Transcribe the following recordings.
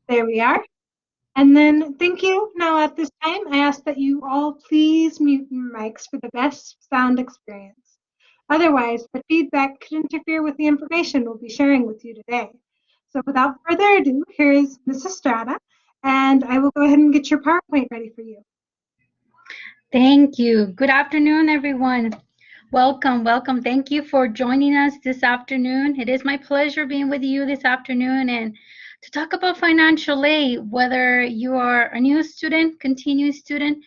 There we are. And then thank you. Now at this time, I ask that you all please mute your mics for the best sound experience. Otherwise, the feedback could interfere with the information we'll be sharing with you today. So without further ado, here is Mrs. Strata, and I will go ahead and get your PowerPoint ready for you. Thank you. Good afternoon, everyone. Welcome, welcome. Thank you for joining us this afternoon. It is my pleasure being with you this afternoon and to talk about financial aid, whether you are a new student, continuing student,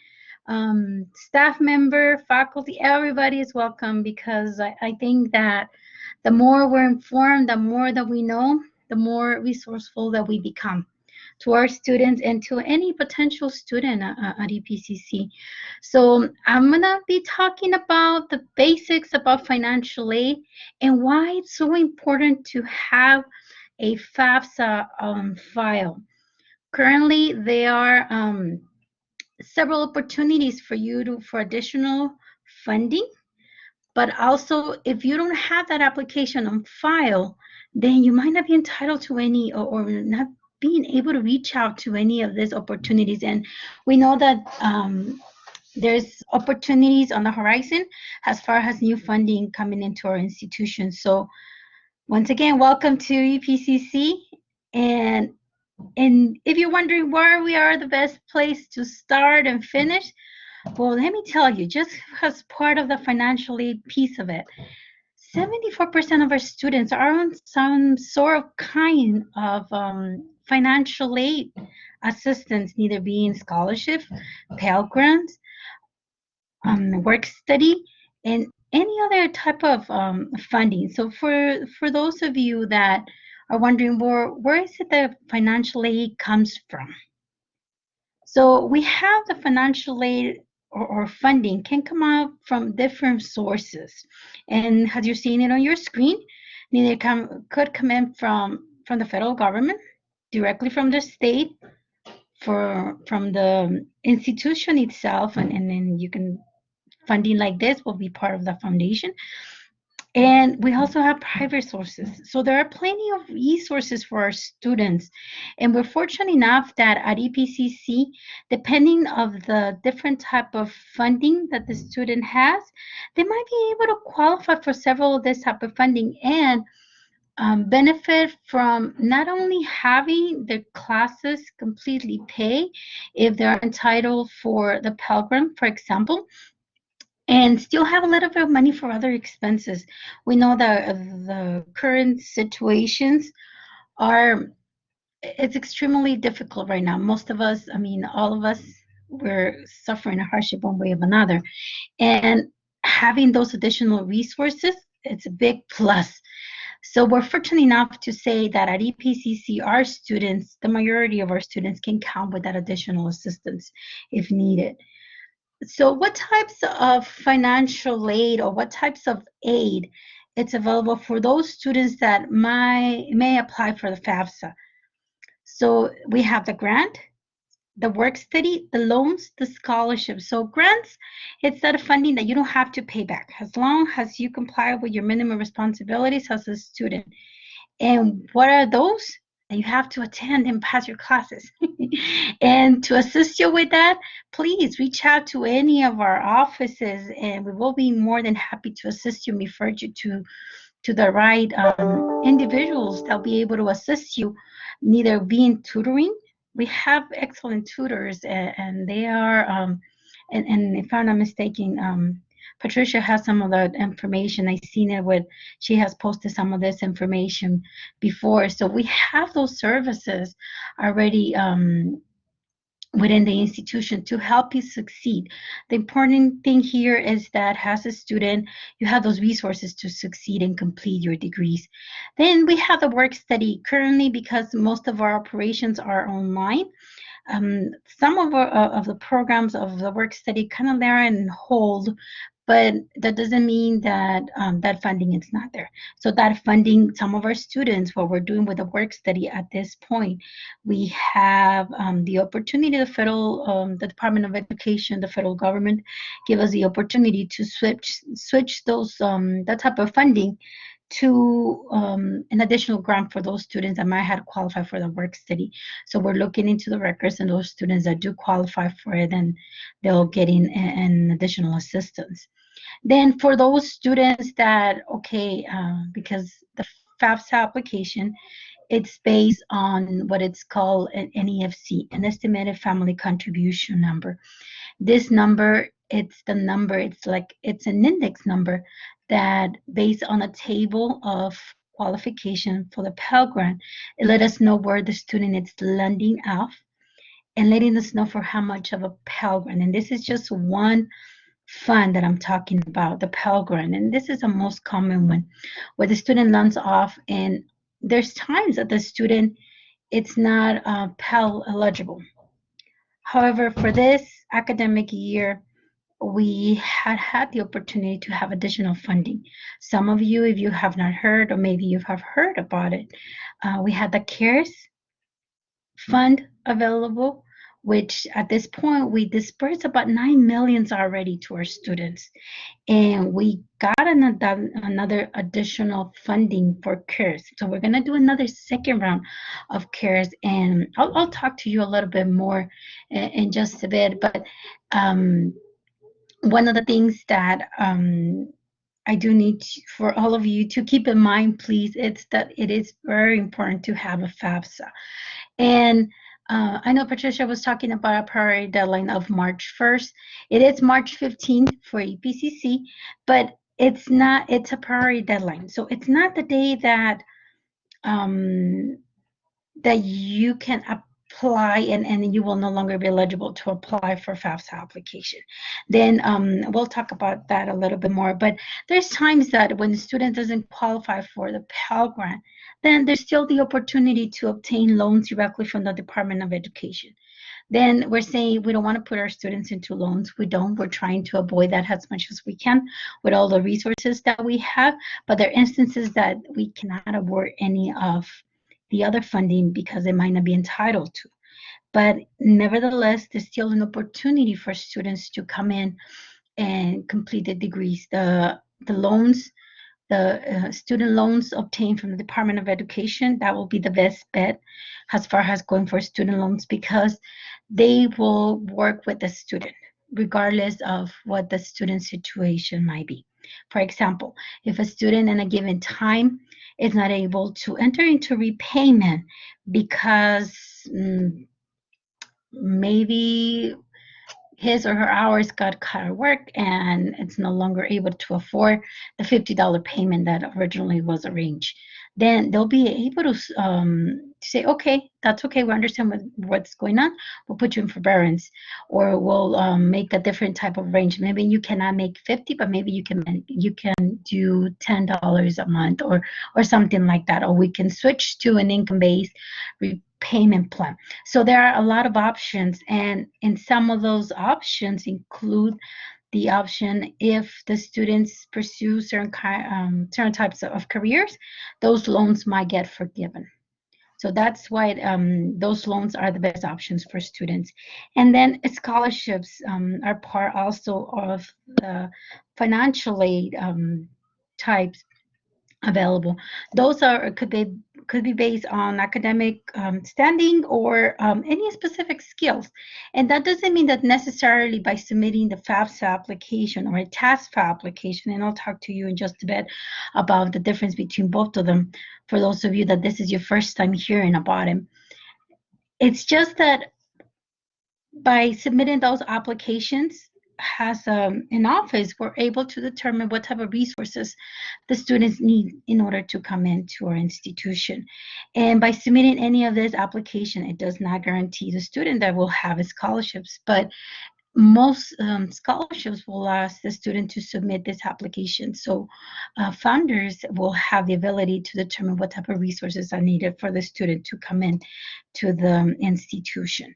staff member, faculty, everybody is welcome because I think that the more we're informed, the more that we know, the more resourceful that we become to our students and to any potential student at EPCC. So I'm gonna be talking about the basics about financial aid and why it's so important to have a FAFSA file. Currently, there are several opportunities for you for additional funding, but also if you don't have that application on file, then you might not be entitled to any or not being able to reach out to any of these opportunities. And we know that there's opportunities on the horizon as far as new funding coming into our institution. So once again, welcome to EPCC. And if you're wondering where we are the best place to start and finish, well, let me tell you, just as part of the financial aid piece of it, 74% of our students are on some sort of kind of financial aid assistance, neither being scholarship, Pell Grants, work study, and any other type of funding. So for those of you that are wondering where is it that financial aid comes from? So we have the financial aid or funding can come out from different sources. And as you're seeing it on your screen, neither could come in from the federal government, directly from the state, from the institution itself, and then you can funding like this will be part of the foundation. And we also have private sources. So there are plenty of resources for our students. And we're fortunate enough that at EPCC, depending of the different type of funding that the student has, they might be able to qualify for several of this type of funding and benefit from not only having their classes completely paid if they're entitled for the Pell Grant, for example, and still have a little bit of money for other expenses. We know that the current situations are, it's extremely difficult right now. Most of us, I mean, all of us, we're suffering a hardship one way or another. And having those additional resources, it's a big plus. So we're fortunate enough to say that at EPCC, our students, the majority of our students can count with that additional assistance if needed. So what types of financial aid or what types of aid it's available for those students that may apply for the FAFSA? So we have the grant, the work study, the loans, the scholarships. So grants, it's that funding that you don't have to pay back as long as you comply with your minimum responsibilities as a student. And what are those? And you have to attend and pass your classes. And to assist you with that, please reach out to any of our offices and we will be more than happy to assist you and refer you to the right individuals that'll be able to assist you, neither being tutoring. We have excellent tutors and they are, and if I'm not mistaken, Patricia has some of that information. I've seen it with, she has posted some of this information before. So we have those services already within the institution to help you succeed. The important thing here is that as a student, you have those resources to succeed and complete your degrees. Then we have the work study currently because most of our operations are online. Some of the programs of the work study kind of there and hold, but that doesn't mean that that funding is not there. So that funding, some of our students, what we're doing with the work study at this point, we have the opportunity, the Department of Education, the federal government, give us the opportunity to switch those that type of funding to an additional grant for those students that might have qualified for the work study. So we're looking into the records, and those students that do qualify for it, then they'll get in an additional assistance. Then for those students that, okay, because the FAFSA application, it's based on what it's called an NEFC, an estimated family contribution number. This number, it's the number, it's an index number that based on a table of qualification for the Pell Grant, it let us know where the student is landing off and letting us know for how much of a Pell Grant. And this is just one fund that I'm talking about, the Pell Grant. And this is the most common one, where the student lands off, and there's times that the student, it's not Pell eligible. However, for this academic year, we had the opportunity to have additional funding. Some of you, if you have not heard, or maybe you have heard about it, we had the CARES fund available, which at this point we dispersed about 9 million already to our students, and we got another additional funding for CARES. So we're going to do another second round of CARES, and I'll talk to you a little bit more in just a bit. But one of the things that I do need for all of you to keep in mind, please, it's that it is very important to have a FAFSA. And I know Patricia was talking about a priority deadline of March 1st. It is March 15th for EPCC, but it's a priority deadline. So it's not the day that that you can apply and you will no longer be eligible to apply for FAFSA application. Then we'll talk about that a little bit more. But there's times that when the student doesn't qualify for the Pell Grant, then there's still the opportunity to obtain loans directly from the Department of Education. Then we're saying we don't want to put our students into loans. We don't. We're trying to avoid that as much as we can with all the resources that we have. But there are instances that we cannot award any of the other funding because they might not be entitled to. But nevertheless, there's still an opportunity for students to come in and complete the degrees. The loans, the student loans obtained from the Department of Education, that will be the best bet as far as going for student loans, because they will work with the student regardless of what the student situation might be. For example, if a student in a given time is not able to enter into repayment because maybe his or her hours got cut at work and it's no longer able to afford the $50 payment that originally was arranged, then they'll be able to say, okay, that's okay, we understand what's going on, we'll put you in forbearance, or we'll make a different type of arrangement. Maybe you cannot make 50, but maybe you can do $10 a month or something like that, or we can switch to an income-based payment plan. So there are a lot of options, and some of those options include the option if the students pursue certain types of careers, those loans might get forgiven. So that's why those loans are the best options for students. And then scholarships are part also of the financial aid types available. Those could be based on academic standing or any specific skills. And that doesn't mean that necessarily by submitting the FAFSA application or a TASFA application, and I'll talk to you in just a bit about the difference between both of them for those of you that this is your first time hearing about it. It's just that by submitting those applications, has an office, we're able to determine what type of resources the students need in order to come into our institution. And by submitting any of this application, it does not guarantee the student that will have scholarships, but most scholarships will ask the student to submit this application. So funders will have the ability to determine what type of resources are needed for the student to come in to the institution.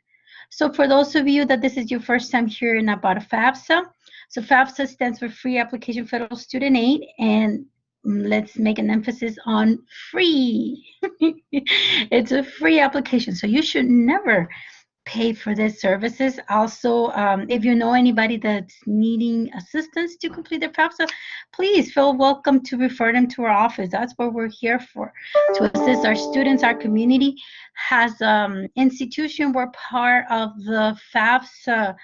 So for those of you that this is your first time hearing about FAFSA, so FAFSA stands for Free Application Federal Student Aid, and let's make an emphasis on free. It's a free application, so you should never pay for these services. Also, if you know anybody that's needing assistance to complete their FAFSA, please feel welcome to refer them to our office. That's what we're here for, to assist our students. Our community has institution. We're part of the FAFSA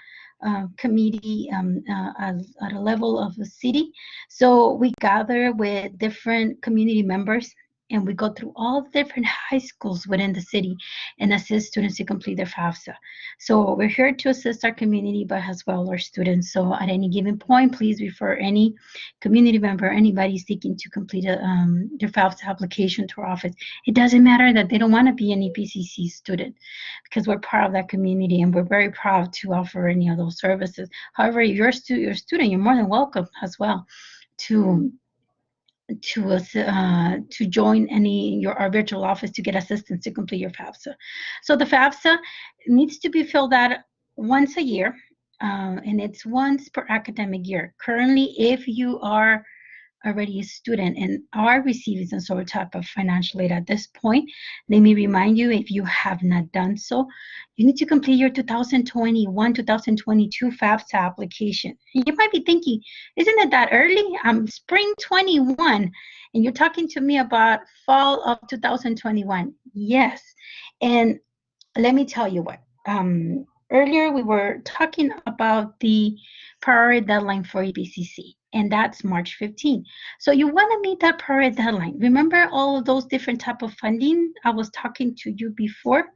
committee at a level of the city. So we gather with different community members, and we go through all the different high schools within the city and assist students to complete their FAFSA. So we're here to assist our community, but as well our students. So at any given point, please refer any community member, anybody seeking to complete their FAFSA application to our office. It doesn't matter that they don't want to be an EPCC student, because we're part of that community and we're very proud to offer any of those services. However, if you're a student, you're more than welcome as well to join our virtual office to get assistance to complete your FAFSA. So the FAFSA needs to be filled out once a year, and it's once per academic year. Currently, if you are already a student and are receiving some sort of type of financial aid at this point, let me remind you, if you have not done so, you need to complete your 2021-2022 FAFSA application. And you might be thinking, isn't it that early? I'm spring 21, and you're talking to me about fall of 2021. Yes, and let me tell you what. Earlier, we were talking about the priority deadline for EPCC, and that's March 15. So you want to meet that priority deadline. Remember all of those different type of funding I was talking to you before?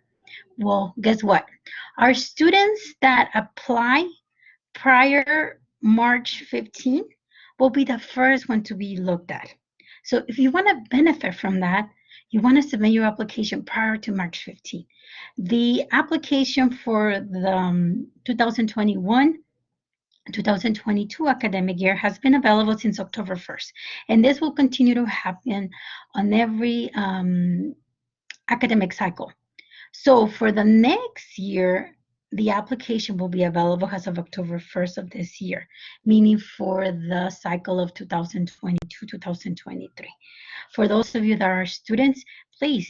Well, guess what? Our students that apply prior March 15 will be the first one to be looked at. So if you want to benefit from that, you want to submit your application prior to March 15. The application for the 2021-2022 academic year has been available since October 1st, and this will continue to happen on every academic cycle. So for the next year, the application will be available as of October 1st of this year, meaning for the cycle of 2022-2023. For those of you that are students, please,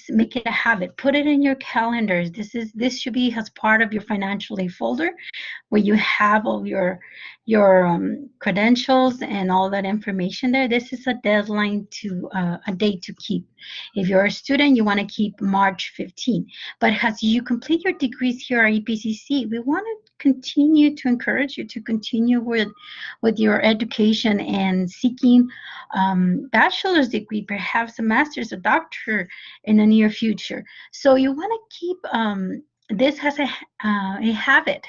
make it a habit. Put it in your calendars. This should be as part of your financial aid folder, where you have all your credentials and all that information there. This is a deadline a date to keep. If you're a student, you want to keep March 15. But as you complete your degrees here at EPCC, we want to continue to encourage you to continue with your education and seeking bachelor's degree, perhaps a master's, a doctor in the near future. So you want to keep this as a habit.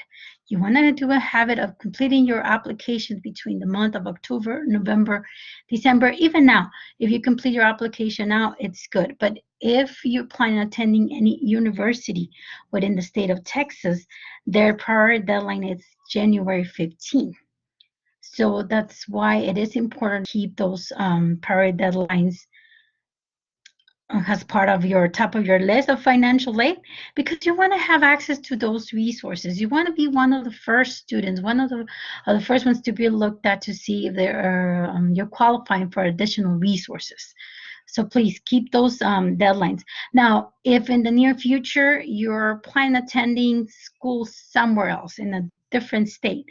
You want to do a habit of completing your applications between the month of October, November, December. Even now, if you complete your application now, it's good. But if you're planning on attending any university within the state of Texas, their prior deadline is January 15. So that's why it is important to keep those prior deadlines as part of your top of your list of financial aid, because you want to have access to those resources. You want to be one of the first students, one of the first ones to be looked at to see if you're qualifying for additional resources. So please keep those deadlines. Now, if in the near future you're planning attending school somewhere else in a different state,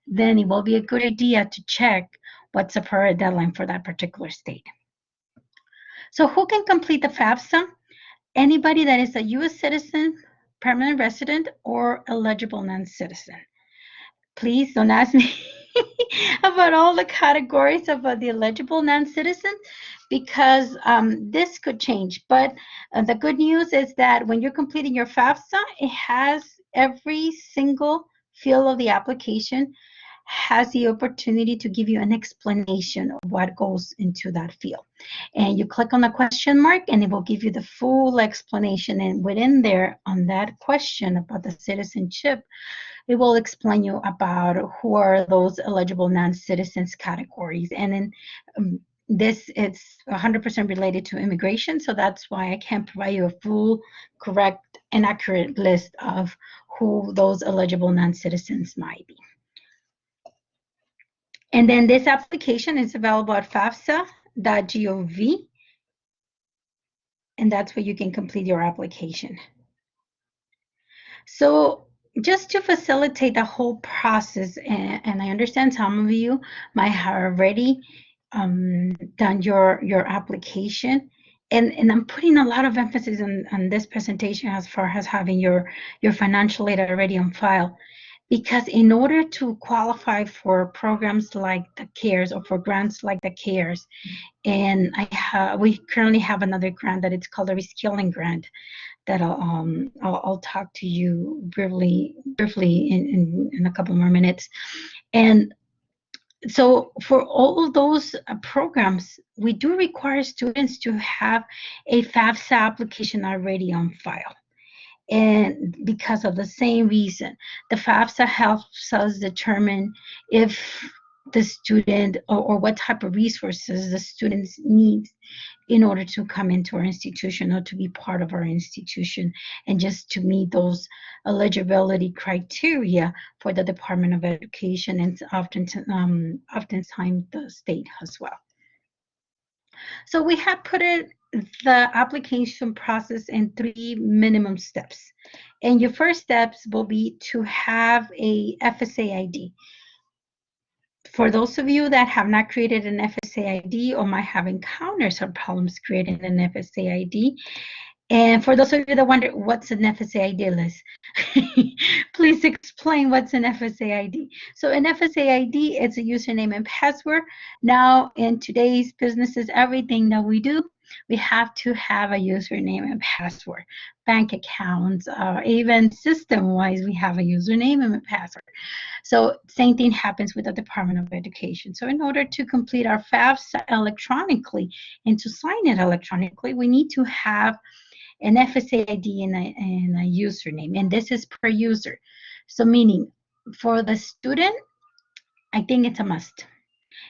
then it will be a good idea to check what's the prior deadline for that particular state. So who can complete the FAFSA? Anybody that is a U.S. citizen, permanent resident, or eligible non-citizen. Please don't ask me about all the categories of the eligible non-citizen, because this could change. But the good news is that when you're completing your FAFSA, it has every single field of the application has the opportunity to give you an explanation of what goes into that field. And you click on the question mark and it will give you the full explanation. And within there, on that question about the citizenship, it will explain you about who are those eligible non-citizens categories. And then this is 100% related to immigration. So that's why I can't provide you a full, correct, and accurate list of who those eligible non-citizens might be. And then this application is available at fafsa.gov, and that's where you can complete your application. So just to facilitate the whole process, and I understand some of you might have already done your application, and I'm putting a lot of emphasis on this presentation as far as having your financial aid already on file. Because in order to qualify for programs like the CARES or for grants like the CARES, and we currently have another grant that it's called a reskilling grant that I'll talk to you briefly in a couple more minutes. And so for all of those programs, we do require students to have a FAFSA application already on file. And because of the same reason, the FAFSA helps us determine if the student or what type of resources the students need in order to come into our institution or to be part of our institution, and just to meet those eligibility criteria for the Department of Education and oftentimes the state as well. So we have put the application process in 3 minimum steps. And your first steps will be to have a FSA ID. For those of you that have not created an FSA ID or might have encountered some problems creating an FSA ID, and for those of you that wonder what's an FSA ID, Liz, please explain what's an FSA ID. So an FSA ID is a username and password. Now in today's businesses, everything that we do, we have to have a username and password. Bank accounts, even system-wise, we have a username and a password. So same thing happens with the Department of Education. So in order to complete our FAFSA electronically and to sign it electronically, we need to have an FSA ID and a username, and this is per user. So meaning for the student, I think it's a must.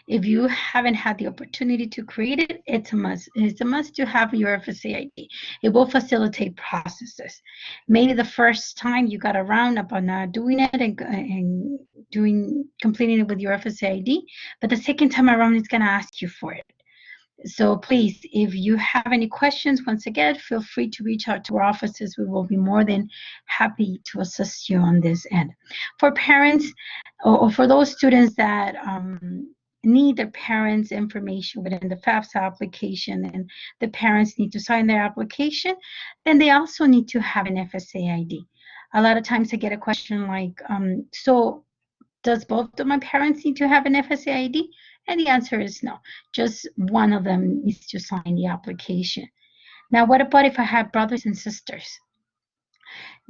If you haven't had the opportunity to create it, it's a must. It's a must to have your FSA ID. It will facilitate processes. Maybe the first time you got around upon doing it and completing it with your FSA ID, but the second time around, it's going to ask you for it. So please, if you have any questions, once again, feel free to reach out to our offices. We will be more than happy to assist you on this end. For parents or for those students that need their parents' information within the FAFSA application and the parents need to sign their application, then they also need to have an FSA ID. A lot of times I get a question like, so does both of my parents need to have an FSA ID? And the answer is no. Just one of them needs to sign the application. Now, what about if I have brothers and sisters?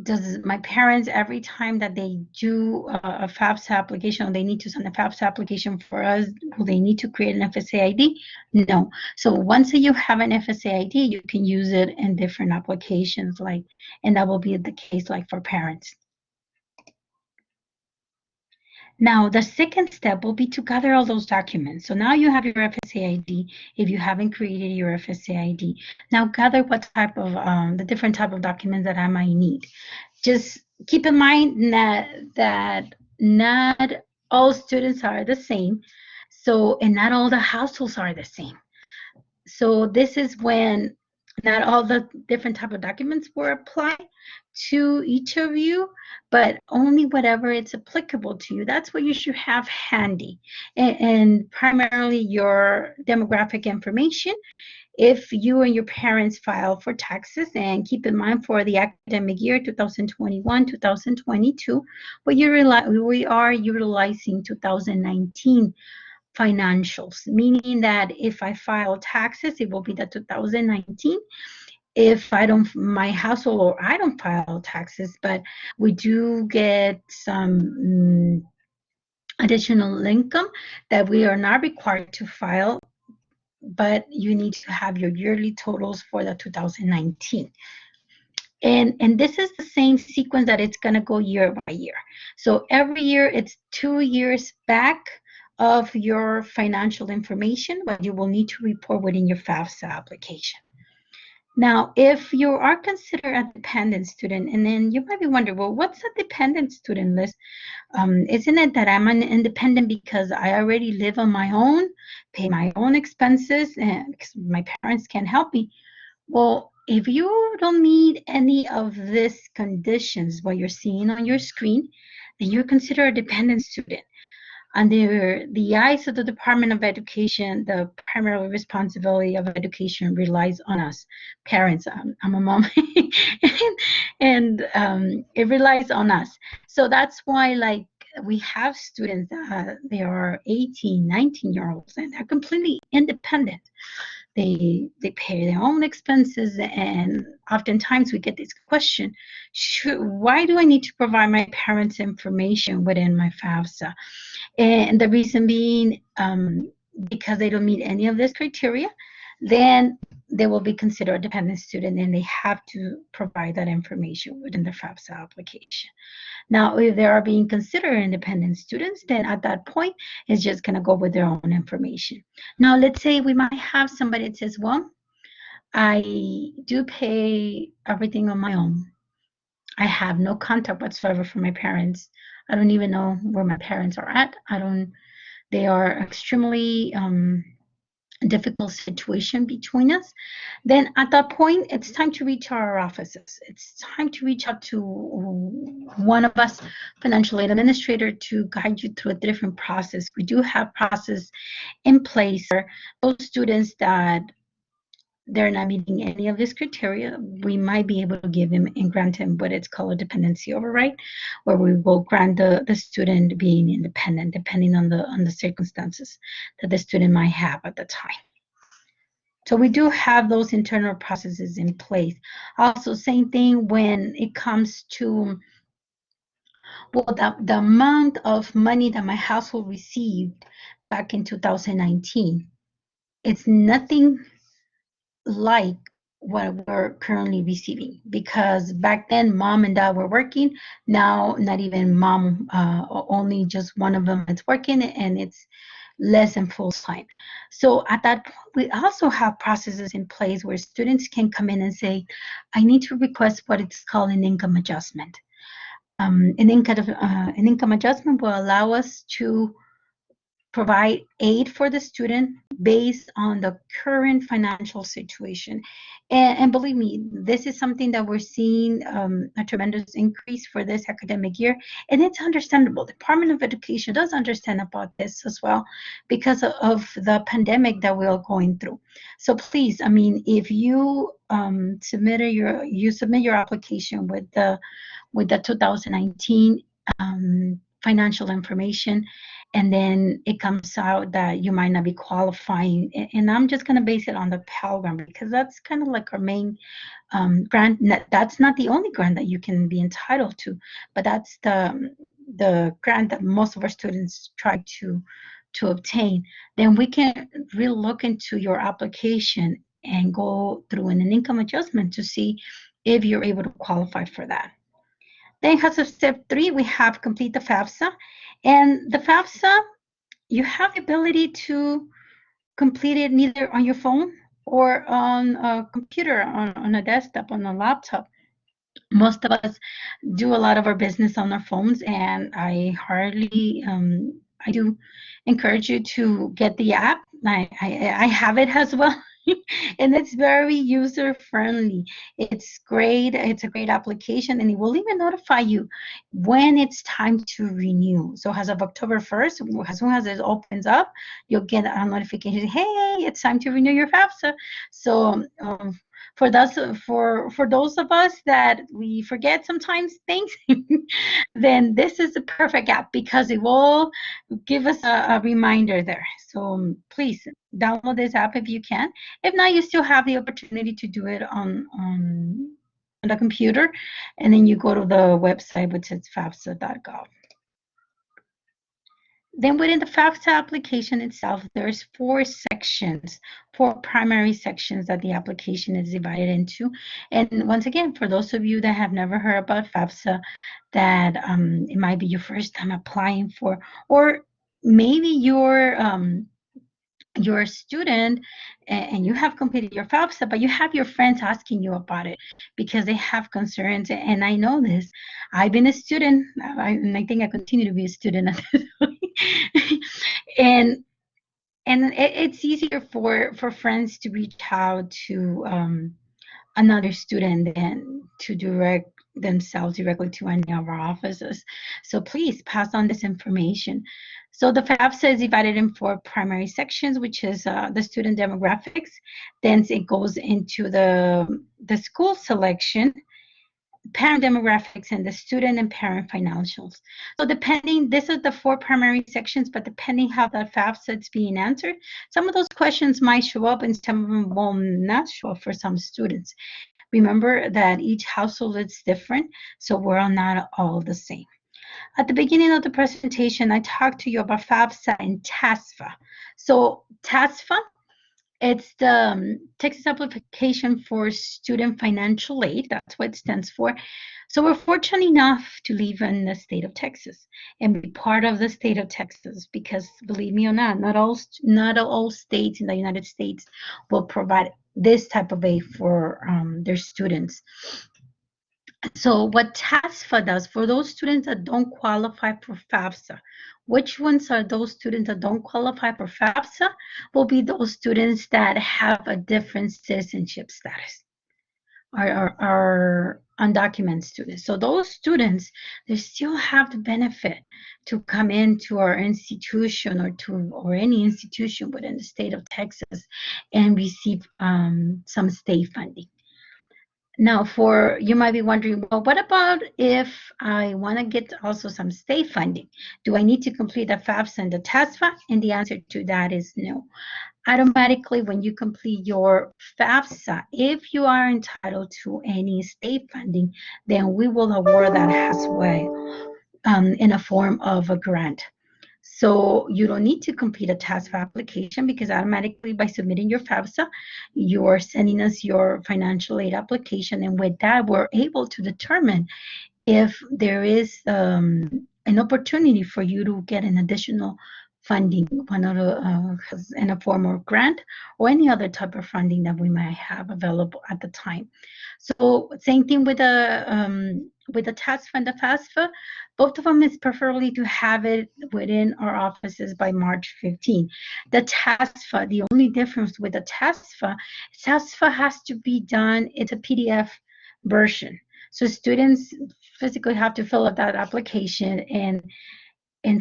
Does my parents, every time that they do a FAFSA application, they need to send a FAFSA application for us, will they need to create an FSA ID? No. So once you have an FSA ID, you can use it in different applications, and that will be the case like for parents. Now, the second step will be to gather all those documents. So now you have your FSA ID. If you haven't created your FSA ID, now gather what type of, the different type of documents that I might need. Just keep in mind that not all students are the same. So, and not all the households are the same. So this is when not all the different type of documents were applied to each of you, but only whatever it's applicable to you. That's what you should have handy. And primarily your demographic information. If you and your parents file for taxes, and keep in mind for the academic year 2021-2022, we are utilizing 2019 financials, meaning that if I file taxes, it will be the 2019. If my household or I don't file taxes, but we do get some additional income that we are not required to file, but you need to have your yearly totals for the 2019. And this is the same sequence that it's going to go year by year. So every year it's 2 years back of your financial information, but you will need to report within your FAFSA application. Now, if you are considered a dependent student, and then you might be wondering, well, what's a dependent student list? Isn't it that I'm an independent because I already live on my own, pay my own expenses, and because my parents can't help me? Well, if you don't meet any of these conditions, what you're seeing on your screen, then you're considered a dependent student. Under the eyes of the Department of Education, the primary responsibility of education relies on us, parents. I'm a mom, and it relies on us. So that's why, like, we have students that they are 18, 19-year-olds, and they're completely independent. They pay their own expenses, and oftentimes we get this question: why do I need to provide my parents information within my FAFSA? And the reason being, because they don't meet any of this criteria, then they will be considered a dependent student, and they have to provide that information within the FAFSA application. Now, if they are being considered independent students, then at that point, it's just going to go with their own information. Now, let's say we might have somebody that says, well, I do pay everything on my own. I have no contact whatsoever from my parents. I don't even know where my parents are at. They are extremely difficult situation between us. Then at that point, it's time to reach our offices. It's time to reach out to one of us, financial aid administrator, to guide you through a different process. We do have process in place for those students that they're not meeting any of this criteria. We might be able to give him and grant him what it's called a dependency override, where we will grant the student being independent, depending on the circumstances that the student might have at the time. So we do have those internal processes in place. Also, same thing when it comes to, well, the amount of money that my household received back in 2019. It's nothing like what we're currently receiving, because back then mom and dad were working. Now not even mom, only just one of them is working, and it's less than full time. So at that point, we also have processes in place where students can come in and say, I need to request what it's called an income adjustment. An income adjustment will allow us to provide aid for the student based on the current financial situation. And believe me, this is something that we're seeing a tremendous increase for this academic year. And it's understandable. The Department of Education does understand about this as well, because of the pandemic that we're going through. So please, I mean, if you submit your application with the 2019 financial information, and then it comes out that you might not be qualifying, and I'm just going to base it on the Pell Grant, because that's kind of like our main grant. That's not the only grant that you can be entitled to, but that's the grant that most of our students try to obtain. Then we can really look into your application and go through an income adjustment to see if you're able to qualify for that. Then as of step 3, we have complete the FAFSA. And the FAFSA, you have the ability to complete it either on your phone or on a computer, on a desktop, on a laptop. Most of us do a lot of our business on our phones, and I do encourage you to get the app. I have it as well. And it's very user friendly. It's great. It's a great application, and it will even notify you when it's time to renew. So as of October 1st, as soon as it opens up, you'll get a notification. Hey, it's time to renew your FAFSA. So for those of us that we forget sometimes things, then this is the perfect app, because it will give us a reminder there. So please download this app if you can. If not, you still have the opportunity to do it on the computer, and then you go to the website, which is fafsa.gov. Then within the FAFSA application itself, there's 4 sections, 4 primary sections that the application is divided into. And once again, for those of you that have never heard about FAFSA, that it might be your first time applying for, or maybe you're a student and you have completed your FAFSA, but you have your friends asking you about it because they have concerns. And I know this. I've been a student, and I think I continue to be a student at this point. and it's easier for friends to reach out to another student than to direct themselves directly to any of our offices. So please pass on this information. So the FAFSA is divided in 4 primary sections, which is the student demographics. Then it goes into the school selection, parent demographics, and the student and parent financials. So depending, this is the 4 primary sections, but depending how that FAFSA is being answered, some of those questions might show up and some of them will not show up for some students. Remember that each household is different, so we're not all the same. At the beginning of the presentation, I talked to you about FAFSA and TASFA. So TASFA, it's the Texas Application for Student Financial Aid. That's what it stands for. So we're fortunate enough to live in the state of Texas and be part of the state of Texas, because believe me or not all states in the United States will provide this type of aid for their students. So what TASFA does for those students that don't qualify for FAFSA, which ones are those students that don't qualify for FAFSA? Will be those students that have a different citizenship status, are undocumented students. So those students, they still have the benefit to come into our institution or any institution within the state of Texas and receive some state funding. Now, you might be wondering, well, what about if I want to get also some state funding? Do I need to complete the FAFSA and the TASFA? And the answer to that is no. Automatically, when you complete your FAFSA, if you are entitled to any state funding, then we will award that as well in a form of a grant. So you don't need to complete a TASFA application, because automatically by submitting your FAFSA, you are sending us your financial aid application. And with that, we're able to determine if there is an opportunity for you to get an additional funding, in a form of grant or any other type of funding that we might have available at the time. So same thing with the TASFA and the FAFSA. Both of them is preferably to have it within our offices by March 15. The TASFA, the only difference with the TASFA has to be done, it's a PDF version. So students physically have to fill out that application and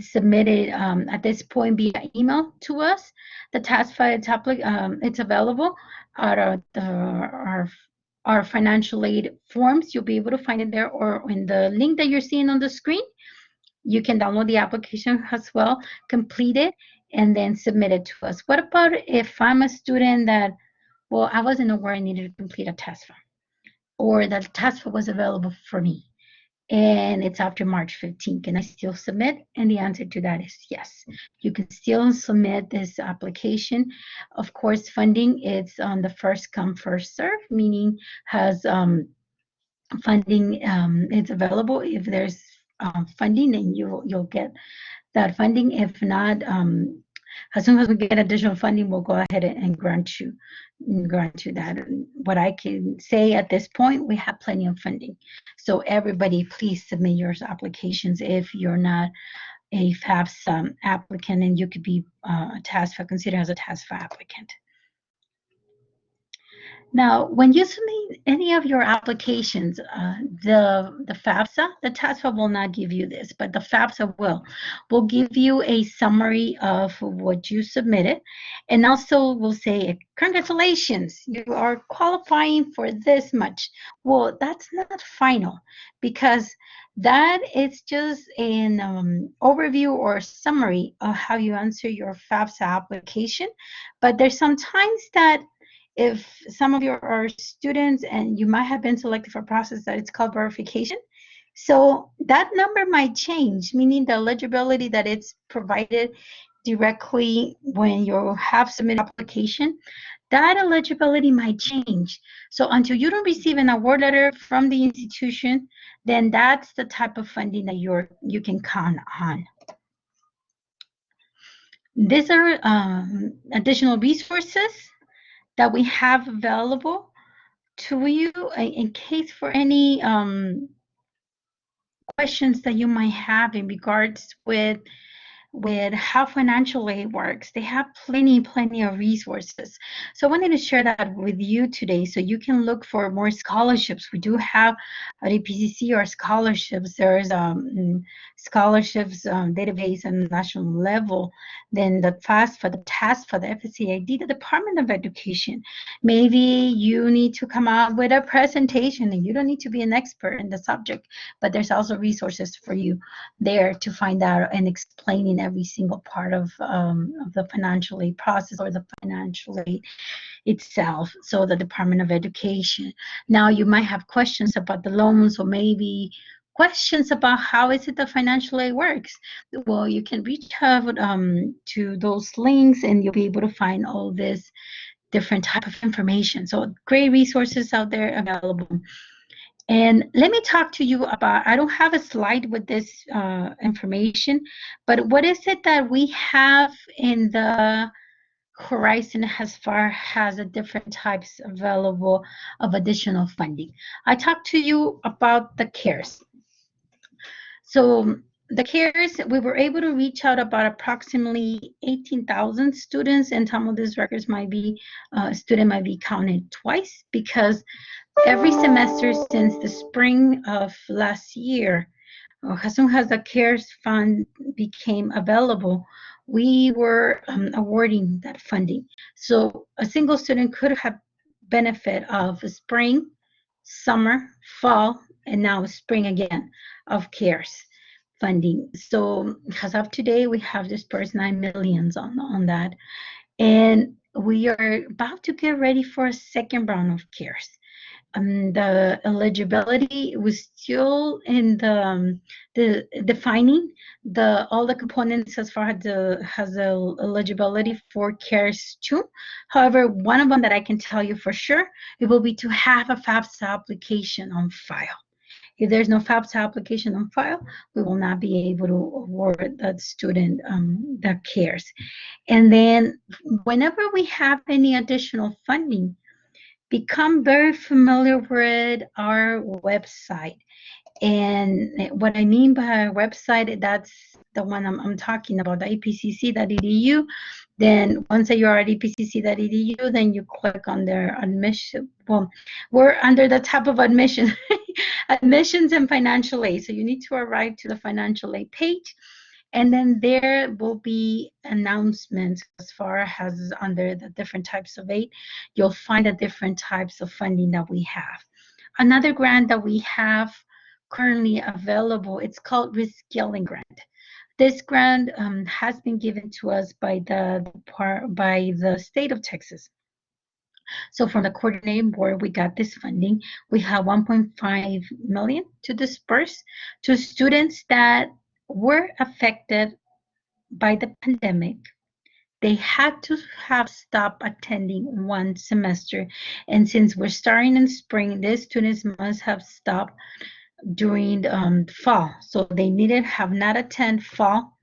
submit it at this point via email to us. The TASFA, it's available at our financial aid forms. You'll be able to find it there, or in the link that you're seeing on the screen. You can download the application as well, complete it, and then submit it to us. What about if I'm a student that, well, I wasn't aware I needed to complete a TASFA, or that TASFA was available for me, and it's after March 15th. Can I still submit? And the answer to that is yes. You can still submit this application. Of course, funding is on the first come, first serve, meaning has funding, it's available. If there's funding, then you'll get that funding. If not, as soon as we get additional funding, we'll go ahead and grant you that. What I can say at this point, we have plenty of funding. So everybody, please submit your applications if you're not a FAFSA applicant, and you could be considered as a TASFA applicant. Now, when you submit any of your applications, the FAFSA, the TASFA will not give you this, but the FAFSA will give you a summary of what you submitted, and also will say, congratulations, you are qualifying for this much. Well, that's not final, because that is just an overview or summary of how you answer your FAFSA application. But there's sometimes that if some of your students, and you might have been selected for a process that it's called verification, so that number might change, meaning the eligibility that it's provided directly when you have submitted application, that eligibility might change. So until you don't receive an award letter from the institution, then that's the type of funding that you can count on. These are additional resources that we have available to you in case for any questions that you might have in regards with with how financial aid works. They have plenty of resources. So I wanted to share that with you today so you can look for more scholarships. We do have at EPCC or scholarships. There's scholarships database on the national level. Then the task for the FSCID, the Department of Education. Maybe you need to come up with a presentation, and you don't need to be an expert in the subject, but there's also resources for you there to find out and explaining every single part of the financial aid process or the financial aid itself. So the Department of Education. Now you might have questions about the loans, or maybe questions about how is it the financial aid works. Well, you can reach out to those links, and you'll be able to find all this different type of information. So great resources out there available. And let me talk to you about, I don't have a slide with this information, but what is it that we have in the horizon as far as the different types available of additional funding? I talked to you about the CARES. So the CARES, we were able to reach out about approximately 18,000 students, and some of these records might be, student might be counted twice, because every semester since the spring of last year, as soon as the CARES fund became available, we were awarding that funding. So a single student could have benefit of spring, summer, fall, and now spring again of CARES funding. So as of today, we have dispersed 9 million on that. And we are about to get ready for a second round of CARES. The eligibility was still in the defining all the components as far as the eligibility for CARES 2. However, one of them that I can tell you for sure, it will be to have a FAFSA application on file. If there's no FAFSA application on file, we will not be able to award that student the CARES. And then whenever we have any additional funding, become very familiar with our website. And what I mean by our website, that's the one I'm talking about, the epcc.edu. Then once you're at epcc.edu, then you click on their admission. Well, we're under the tab of admission, admissions and financial aid. So you need to arrive to the financial aid page. And then there will be announcements as far as under the different types of aid. You'll find the different types of funding that we have. Another grant that we have currently available, it's called Reskilling Grant. This grant has been given to us by the state of Texas. So from the coordinating board, we got this funding. We have 1.5 million to disperse to students that were affected by the pandemic. They had to have stopped attending one semester. And since we're starting in spring, these students must have stopped during fall. So they needed have not attend fall,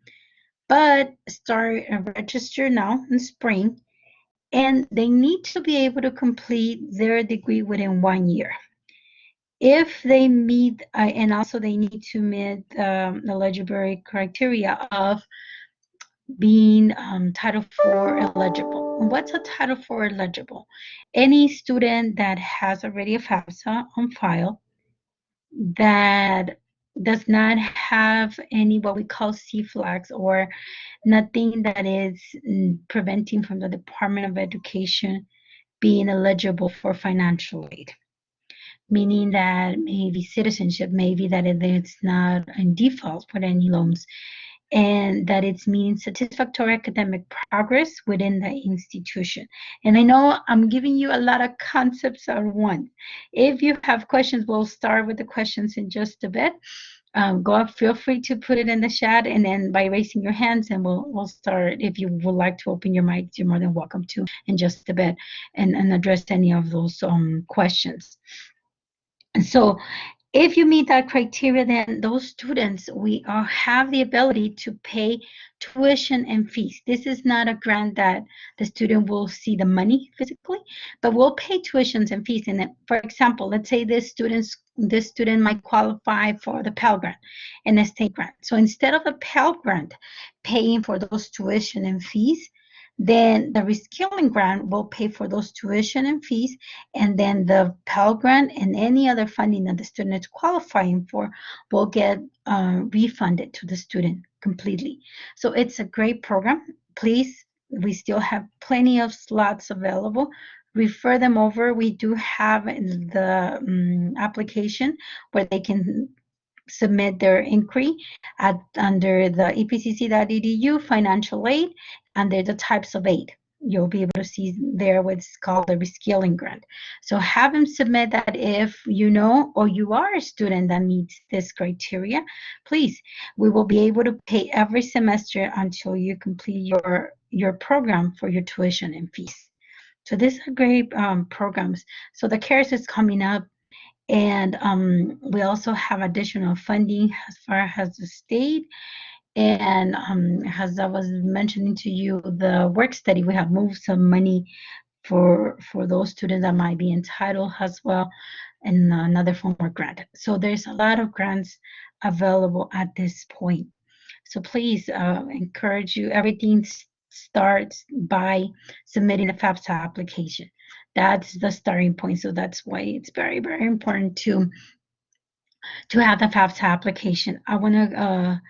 but start register now in spring. And they need to be able to complete their degree within 1 year. If they meet, and also they need to meet the eligibility criteria of being Title IV eligible. What's a Title IV eligible? Any student that has already a FAFSA on file that does not have any what we call C flags, or nothing that is preventing from the Department of Education being eligible for financial aid. Meaning that maybe citizenship, maybe that it's not in default with any loans, and that it's meaning satisfactory academic progress within the institution. And I know I'm giving you a lot of concepts at once. If you have questions, we'll start with the questions in just a bit. Feel free to put it in the chat, and then by raising your hands, and we'll start. If you would like to open your mic, you're more than welcome to in just a bit, and address any of those questions. So If you meet that criteria, then those students, we have the ability to pay tuition and fees. This is not a grant that the student will see the money physically, but we'll pay tuitions and fees. And then, for example, let's say this student might qualify for the Pell Grant and a state grant. So instead of the Pell Grant paying for those tuition and fees, then the reskilling grant will pay for those tuition and fees, and then the Pell Grant and any other funding that the student is qualifying for will get refunded to the student completely. So it's a great program. Please, we still have plenty of slots available. Refer them over. We do have the application where they can submit their inquiry under the epcc.edu financial aid, under the types of aid. You'll be able to see there what's called the reskilling grant. So have them submit that if you know or you are a student that meets this criteria. Please, we will be able to pay every semester until you complete your program for your tuition and fees. So these are great programs. So the CARES is coming up, and we also have additional funding as far as the state. And as I was mentioning to you, the work study, we have moved some money for those students that might be entitled as well, and another form of grant. So there's a lot of grants available at this point. So please encourage you, everything starts by submitting a FAFSA application. That's the starting point. So that's why it's very, very important to have the FAFSA application. I want to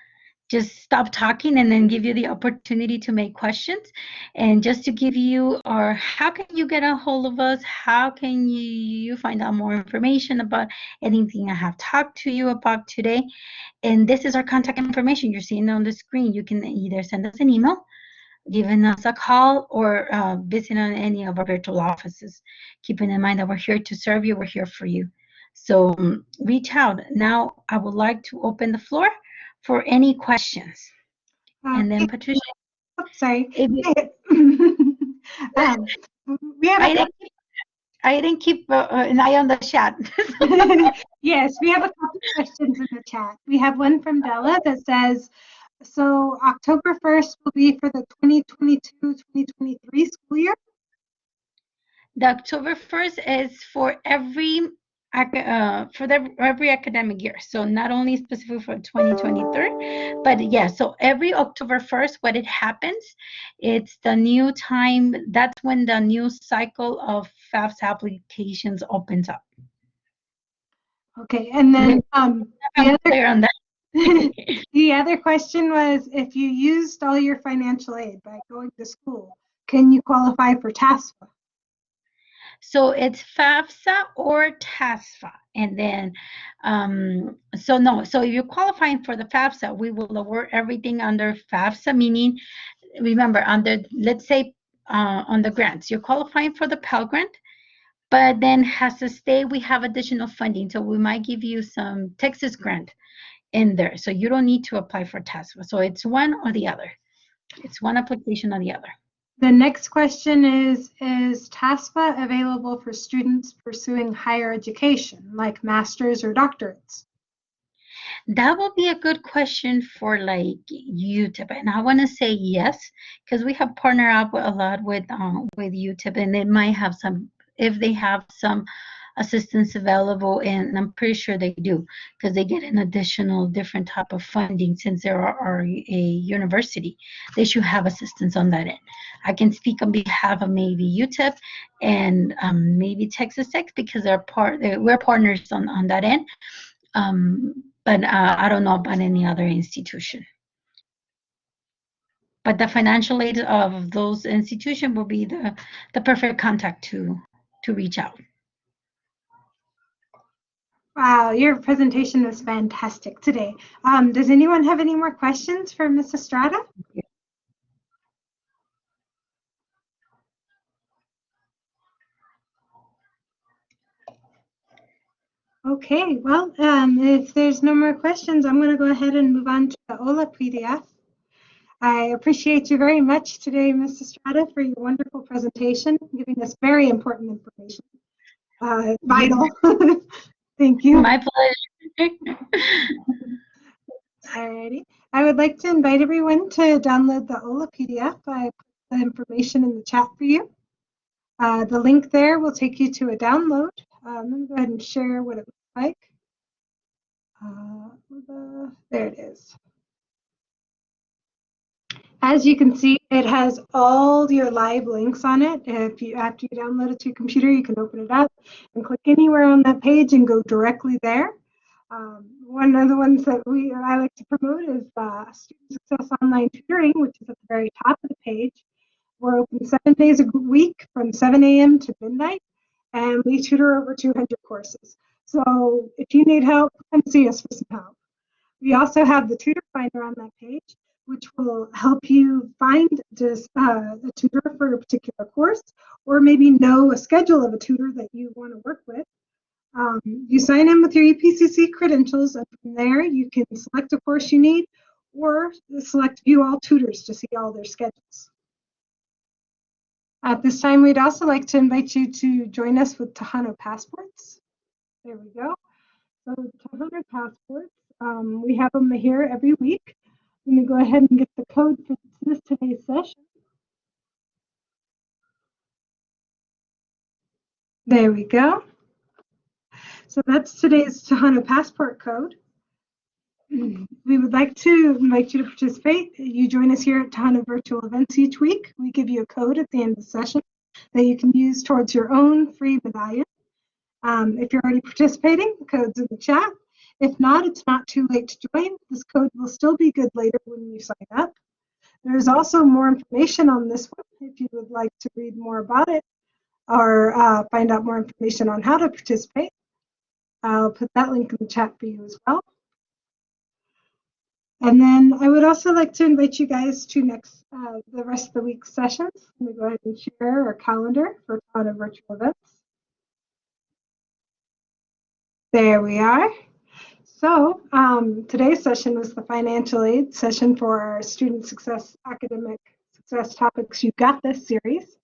just stop talking and then give you the opportunity to make questions, and just to give you, or how can you get a hold of us? How can you find out more information about anything I have talked to you about today? And this is our contact information you're seeing on the screen. You can either send us an email, giving us a call, or visit on any of our virtual offices. Keeping in mind that we're here to serve you, we're here for you. So reach out. Now I would like to open the floor for any questions. And then Patricia. Oops, sorry. We have I didn't keep an eye on the chat. Yes, we have a couple questions in the chat. We have one from Bella that says, so October 1st will be for the 2022-2023 school year? The October 1st is for every academic year. So not only specific for 2023, but yeah, so every October 1st, what it happens, it's the new time, that's when the new cycle of FAFSA applications opens up. Okay, and then the other question was, if you used all your financial aid by going to school, can you qualify for TASFA? So it's FAFSA or TASFA. And then, so if you're qualifying for the FAFSA, we will award everything under FAFSA, meaning, remember, let's say on the grants, you're qualifying for the Pell Grant, but then as a state, we have additional funding. So we might give you some Texas grant in there. So you don't need to apply for TASFA. So it's one or the other. It's one application or the other. The next question is TASFA available for students pursuing higher education, like masters or doctorates? That will be a good question for like UTEP, and I want to say yes, because we have partnered up a lot with UTEP, and they might have some, if they have some assistance available, and I'm pretty sure they do, because they get an additional different type of funding. Since they are a university, they should have assistance on that end. I can speak on behalf of maybe UTEP and maybe Texas Tech, because we're partners on that end. But I don't know about any other institution. But the financial aid of those institutions will be the perfect contact to reach out. Wow, your presentation was fantastic today. Does anyone have any more questions for Ms. Estrada? Okay, well, if there's no more questions, I'm going to go ahead and move on to the OLA PDF. I appreciate you very much today, Ms. Estrada, for your wonderful presentation, giving us very important information, vital. Thank you. My pleasure. Alrighty. I would like to invite everyone to download the OLA PDF. I put the information in the chat for you. The link there will take you to a download. Let me go ahead and share what it looks like. There it is. As you can see, it has all your live links on it. After you download it to your computer, you can open it up and click anywhere on that page and go directly there. One of the ones that I like to promote is Student Success Online Tutoring, which is at the very top of the page. We're open 7 days a week from 7 a.m. to midnight, and we tutor over 200 courses. So if you need help, come see us for some help. We also have the Tutor Finder on that page, which will help you find just a tutor for a particular course, or maybe know a schedule of a tutor that you want to work with. You sign in with your EPCC credentials, and from there you can select a course you need, or select View All Tutors to see all their schedules. At this time, we'd also like to invite you to join us with Tohono Passports. There we go. So Tohono Passports, we have them here every week. Let me go ahead and get the code for today's session. There we go. So that's today's Tohono Passport code. We would like to invite you to participate. You join us here at Tohono Virtual Events each week. We give you a code at the end of the session that you can use towards your own free medallion. If you're already participating, the code's in the chat. If not, it's not too late to join. This code will still be good later when you sign up. There's also more information on this one if you would like to read more about it or find out more information on how to participate. I'll put that link in the chat for you as well. And then I would also like to invite you guys to the rest of the week's sessions. Let me go ahead and share our calendar for Tohono Virtual Events. There we are. So today's session was the financial aid session for our student success, academic success topics. You Got This series. It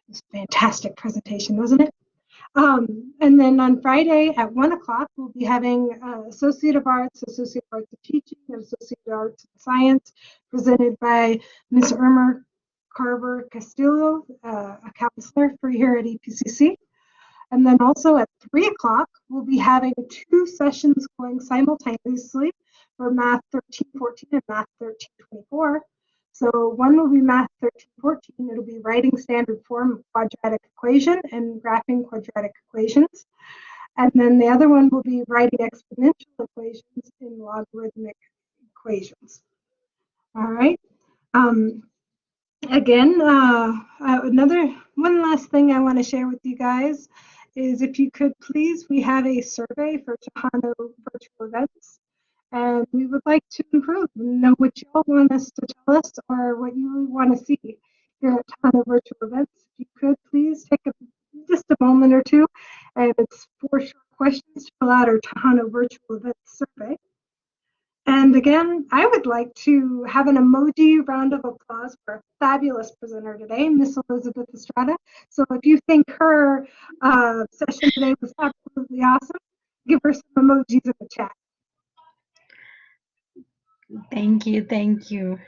was a fantastic presentation, wasn't it? And then on Friday at 1 o'clock, we'll be having Associate of Arts of Teaching, and Associate of Arts in Science presented by Ms. Irma Carver Castillo, a counselor for here at EPCC. And then also at 3 o'clock, we'll be having 2 sessions going simultaneously for Math 1314 and Math 1324. So one will be Math 1314. It'll be writing standard form of quadratic equation and graphing quadratic equations. And then the other one will be writing exponential equations in logarithmic equations. All right. Again, one last thing I want to share with you guys is if you could please, we have a survey for Tohono Virtual Events, and we would like to improve and know what you all want us to tell us or what you want to see here at Tohono Virtual Events. If you could please take just a moment or two, and it's 4 short questions to fill out our Tohono Virtual Events survey. And again, I would like to have an emoji round of applause for a fabulous presenter today, Miss Elizabeth Estrada. So if you think her session today was absolutely awesome, give her some emojis in the chat. Thank you, thank you.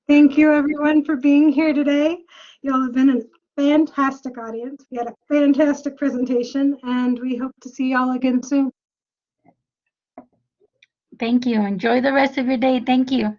Thank you everyone for being here today. Y'all have been a fantastic audience. We had a fantastic presentation, and we hope to see y'all again soon. Thank you. Enjoy the rest of your day. Thank you.